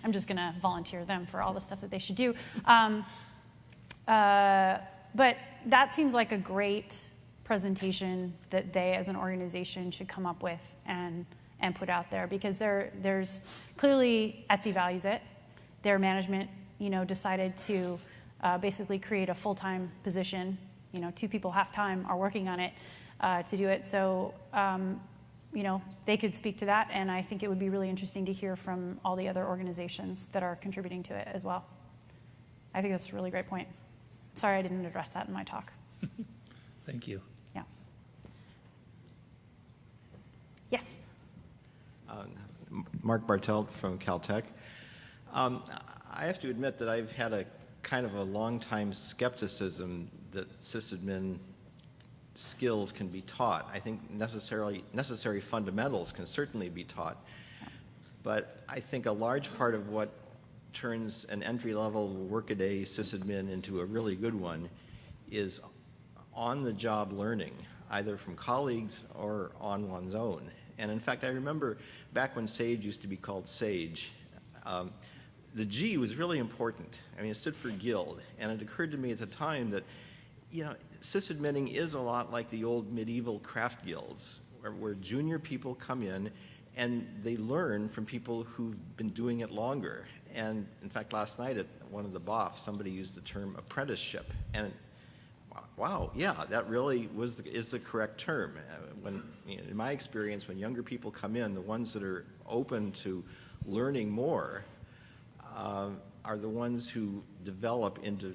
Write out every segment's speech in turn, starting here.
I'm just going to volunteer them for all the stuff that they should do. But that seems like a great presentation that they as an organization should come up with and put out there, because there's clearly ETSI values it. Their management, decided to basically create a full-time position. 2 people half-time are working on it to do it. So, they could speak to that, and I think it would be really interesting to hear from all the other organizations that are contributing to it as well. I think that's a really great point. Sorry I didn't address that in my talk. Thank you. Yeah. Yes? Mark Bartelt from Caltech. I have to admit that I've had a kind of a long-time skepticism that sysadmin skills can be taught. I think necessary fundamentals can certainly be taught. But I think a large part of what turns an entry-level workaday sysadmin into a really good one is on-the-job learning, either from colleagues or on one's own. And in fact, I remember back when SAGE used to be called SAGE, the G was really important. I mean, it stood for guild, and it occurred to me at the time that, sysadminning is a lot like the old medieval craft guilds, where junior people come in and they learn from people who've been doing it longer. And in fact, last night at one of the BOFs, somebody used the term apprenticeship, and wow, yeah, that really is the correct term. When, in my experience, when younger people come in, the ones that are open to learning more are the ones who develop into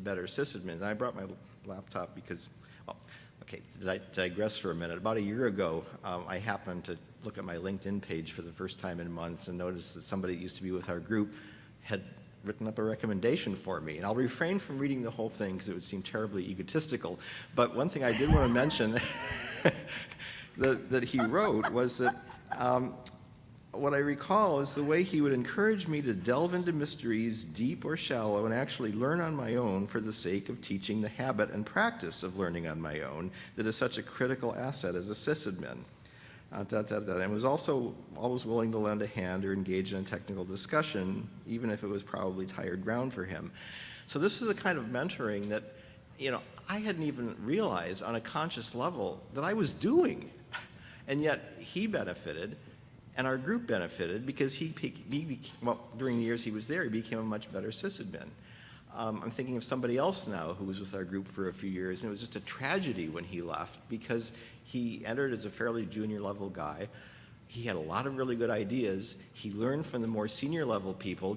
better sysadmins. And I brought my laptop because, well, okay, to digress for a minute. About a year ago, I happened to look at my LinkedIn page for the first time in months and noticed that somebody that used to be with our group had written up a recommendation for me. And I'll refrain from reading the whole thing because it would seem terribly egotistical. But one thing I did want to mention that he wrote was that what I recall is the way he would encourage me to delve into mysteries, deep or shallow, and actually learn on my own for the sake of teaching the habit and practice of learning on my own that is such a critical asset as a sysadmin. And was also always willing to lend a hand or engage in a technical discussion, even if it was probably tired ground for him. So this was a kind of mentoring that, I hadn't even realized on a conscious level that I was doing. And yet he benefited, and our group benefited because he during the years he was there, he became a much better sysadmin. I'm thinking of somebody else now who was with our group for a few years, and it was just a tragedy when he left because he entered as a fairly junior level guy. He had a lot of really good ideas. He learned from the more senior level people,